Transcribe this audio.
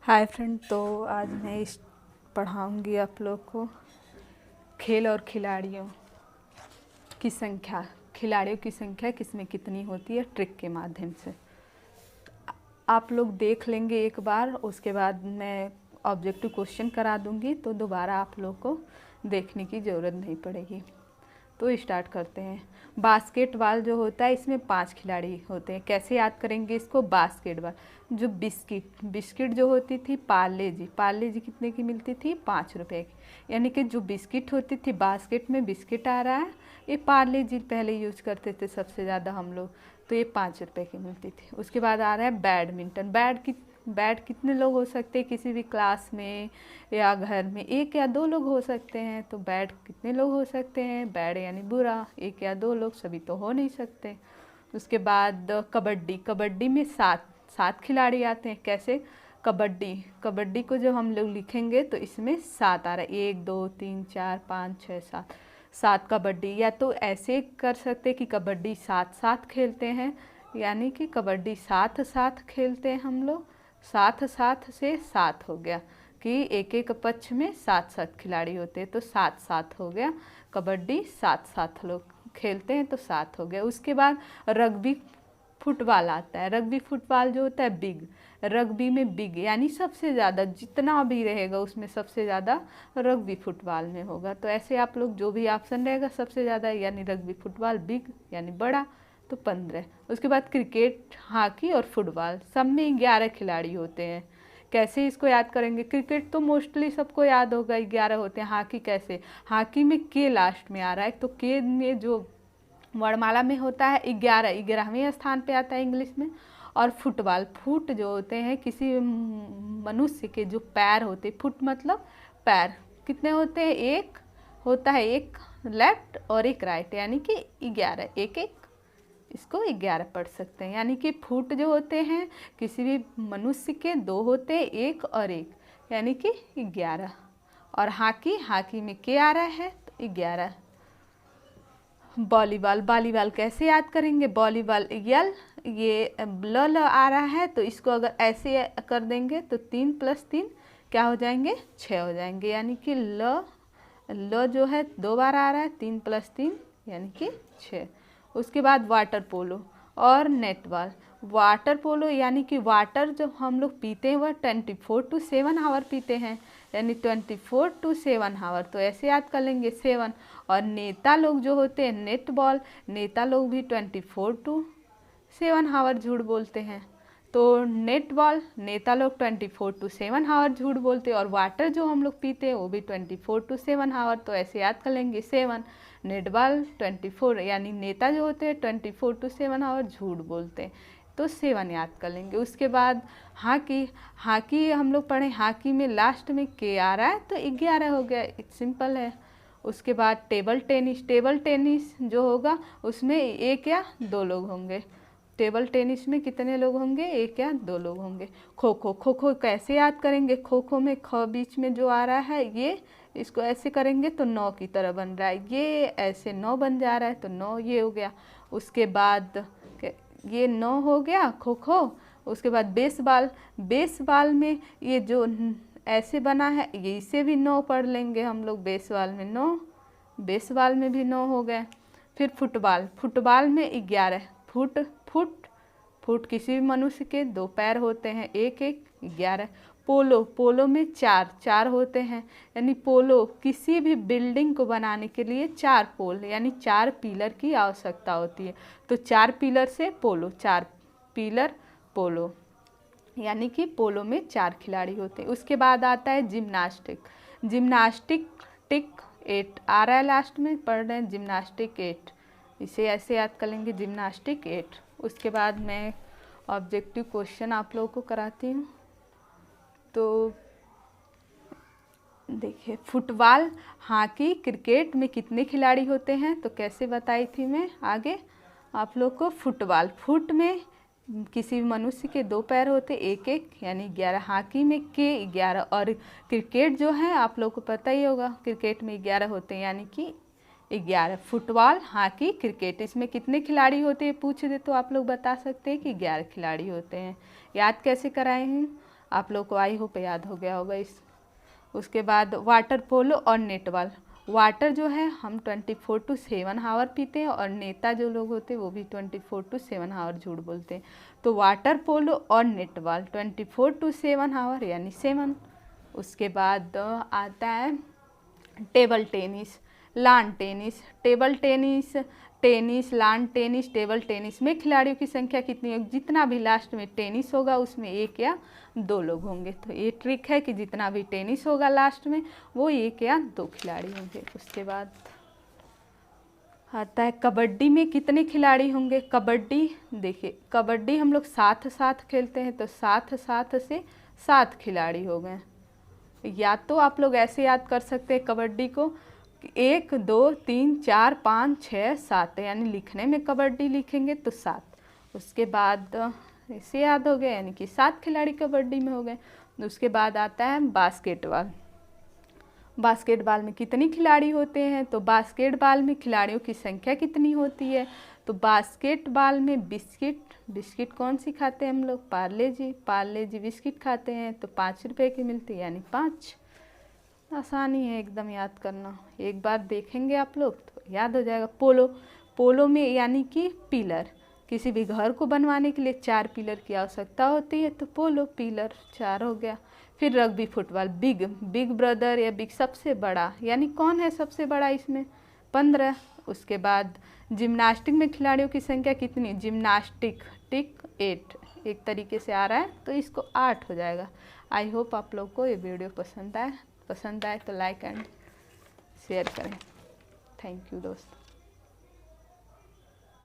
Hi friend, तो आज मैं पढ़ाऊंगी आप लोग को खेल और खिलाड़ियों की संख्या किसमें कितनी होती है ट्रिक के माध्यम से। आप लोग देख लेंगे एक बार, उसके बाद मैं ऑब्जेक्टिव क्वेश्चन करा दूंगी तो दोबारा आप लोग को देखने की ज़रूरत नहीं पड़ेगी। तो स्टार्ट करते हैं। बास्केटबॉल जो होता है इसमें 5 खिलाड़ी होते हैं। कैसे याद करेंगे इसको? बास्केटबॉल जो बिस्किट जो होती थी पार्ले जी कितने की मिलती थी? 5 रुपए की। यानी कि जो बिस्किट होती थी, बास्केट में बिस्किट आ रहा है, ये पार्ले जी पहले यूज करते थे सबसे ज़्यादा हम लोग, तो ये 5 रुपए की मिलती थी। उसके बाद आ रहा है बैडमिंटन। बैट कितने लोग हो सकते हैं किसी भी क्लास में या घर में? 1 या 2 लोग हो सकते हैं। तो बैट कितने लोग हो सकते हैं? बैड यानी बुरा, 1 या 2 लोग, सभी तो हो नहीं सकते। उसके बाद कबड्डी में 7 खिलाड़ी आते हैं। कैसे? कबड्डी को जब हम लोग लिखेंगे तो इसमें 7 आ रहा है, 1 2 3 4 5 6 7 कबड्डी। या तो ऐसे कर सकते कि कबड्डी 7 खेलते हैं, यानी कि कबड्डी 7 खेलते हैं हम लोग। 7 से 7 हो गया कि एक पक्ष में 7 खिलाड़ी होते हैं, तो 7 हो गया। कबड्डी 7 लोग खेलते हैं तो 7 हो गया। उसके बाद रग्बी फुटबॉल आता है। रग्बी फुटबॉल जो होता है रग्बी में बिग यानी सबसे ज़्यादा, जितना भी रहेगा उसमें सबसे ज़्यादा रग्बी फुटबॉल में होगा। तो ऐसे आप लोग जो भी ऑप्शन रहेगा सबसे ज़्यादा, यानी रग्बी फुटबॉल बिग यानी बड़ा, तो 15। उसके बाद क्रिकेट, हॉकी और फुटबॉल, सब में 11 खिलाड़ी होते हैं। कैसे इसको याद करेंगे? क्रिकेट तो मोस्टली सबको याद होगा, 11 होते हैं। हॉकी कैसे? हॉकी में के लास्ट में आ रहा है, तो के में जो वर्णमाला में होता है 11वें स्थान पे आता है इंग्लिश में। और फुट जो होते हैं किसी मनुष्य के जो पैर होते, फुट मतलब पैर, कितने होते हैं? एक होता है, एक लेफ्ट और एक राइट, यानी कि 11, एक इसको 11 पढ़ सकते हैं। यानी कि फुट जो होते हैं किसी भी मनुष्य के 2 होते हैं, एक और एक, यानी कि 11। और हॉकी में के आ रहा है तो 11। वॉलीबॉल कैसे याद करेंगे? वॉलीबॉल ये ल आ रहा है, तो इसको अगर ऐसे कर देंगे तो 3 + 3 क्या हो जाएंगे? 6 हो जाएंगे। यानी कि ल जो है 2 बार आ रहा है, 3 + 3 यानी कि 6। उसके बाद वाटर पोलो और नेटबॉल। वाटर पोलो यानी कि वाटर जो हम लोग पीते हैं वह 24 to 7 आवर पीते हैं, यानी 24 to 7 आवर, तो ऐसे याद कर लेंगे 7। और नेता लोग जो होते हैं नेता लोग भी 24 to 7 आवर झूठ बोलते हैं। तो नेता लोग 24 to 7 आवर झूठ बोलते हैं। और वाटर जो हम लोग पीते हैं वो भी 24 to 7 आवर, तो ऐसे याद कर लेंगे 7। नेटबॉल 24 यानी नेता जो होते हैं 24 to 7 आवर झूठ बोलते हैं, तो 7 याद कर लेंगे। उसके बाद हॉकी हम लोग पढ़े, हॉकी में लास्ट में के आ रहा है तो 11 हो गया, सिंपल है। उसके बाद टेबल टेनिस जो होगा उसमें 1 या 2 लोग होंगे। टेबल टेनिस में कितने लोग होंगे? 1 या 2 लोग होंगे। खो खो कैसे याद करेंगे? खो खो में ख बीच में जो आ रहा है, ये इसको ऐसे करेंगे तो 9 की तरह बन रहा है, ये ऐसे 9 बन जा रहा है, तो 9 ये हो गया। उसके बाद ये 9 हो गया खो खो। उसके बाद बेसबॉल में ये जो ऐसे बना है, ये इसे भी 9 पढ़ लेंगे हम लोग। बेसबॉल में 9, बेसबॉल में भी 9 हो गए। फिर फुटबॉल में 11 फुट किसी भी मनुष्य के 2 पैर होते हैं, 1 11। पोलो में 4 होते हैं, यानी पोलो किसी भी बिल्डिंग को बनाने के लिए 4 पोल यानी 4 पिलर की आवश्यकता होती है, तो 4 पिलर से पोलो, 4 पिलर पोलो, यानी कि पोलो में 4 खिलाड़ी होते हैं। उसके बाद आता है जिम्नास्टिक टिक 8 आ रहा है, लास्ट में पढ़ रहे हैं जिम्नास्टिक 8, इसे ऐसे याद कर लेंगे जिम्नास्टिक 8। उसके बाद मैं ऑब्जेक्टिव क्वेश्चन आप लोगों को कराती हूँ। तो देखिए, फुटबॉल, हॉकी, क्रिकेट में कितने खिलाड़ी होते हैं? तो कैसे बताई थी मैं आगे आप लोग को। फुट में किसी मनुष्य के 2 पैर होते, 1 यानी 11। हॉकी में के 11। और क्रिकेट जो है आप लोग को पता ही होगा, क्रिकेट में 11 होते हैं, यानी कि 11। फुटबॉल, हॉकी, क्रिकेट, इसमें कितने खिलाड़ी होते हैं पूछ दे तो आप लोग बता सकते हैं कि 11 खिलाड़ी होते हैं। याद कैसे कराए हैं? आप लोग को आई होप याद हो गया होगा इस। उसके बाद वाटर पोलो और नेटबॉल। वाटर जो है हम 24 to 7 आवर पीते हैं, और नेता जो लोग होते हैं वो भी 24 to 7 आवर झूठ बोलते हैं। तो वाटर पोलो और नेटबॉल 24 to 7 आवर यानी 7। उसके बाद आता है टेबल टेनिस, लान टेनिस। टेबल टेनिस, टेनिस, लान टेनिस, टेबल टेनिस में खिलाड़ियों की संख्या कितनी होगी? जितना भी लास्ट में टेनिस होगा उसमें 1 या 2 लोग होंगे। तो ये ट्रिक है कि जितना भी टेनिस होगा लास्ट में वो 1 या 2 खिलाड़ी होंगे। उसके बाद आता है कबड्डी में कितने खिलाड़ी होंगे? कबड्डी देखिए, कबड्डी हम लोग साथ साथ खेलते हैं, तो साथ साथ से 7 खिलाड़ी हो गए। या तो आप लोग ऐसे याद कर सकते हैं कबड्डी को 1 2 3 4 5 6 7, यानी लिखने में कबड्डी लिखेंगे तो 7। उसके बाद ऐसे याद हो गया, यानी कि 7 खिलाड़ी कबड्डी में हो गए। उसके बाद आता है बास्केटबॉल। बास्केटबॉल में कितनी खिलाड़ी होते हैं? तो बास्केटबॉल में खिलाड़ियों की संख्या कितनी होती है? तो बास्केटबॉल में बिस्किट कौन सी खाते हैं हम लोग? पार्ले जी बिस्किट खाते हैं, तो 5 रुपए की मिलती है, यानी 5। आसानी है एकदम याद करना, एक बार देखेंगे आप लोग तो याद हो जाएगा। पोलो में यानी कि पिलर, किसी भी घर को बनवाने के लिए 4 पिलर की आवश्यकता होती है, तो पोलो पिलर 4 हो गया। फिर रग्बी फुटबॉल, बिग ब्रदर या बिग सबसे बड़ा, यानी कौन है सबसे बड़ा इसमें? 15। उसके बाद जिम्नास्टिक में खिलाड़ियों की संख्या कितनी? जिम्नास्टिक 8, एक तरीके से आ रहा है तो इसको 8 हो जाएगा। आई होप आप लोग को ये वीडियो पसंद आए तो लाइक एंड शेयर करें। थैंक यू दोस्त।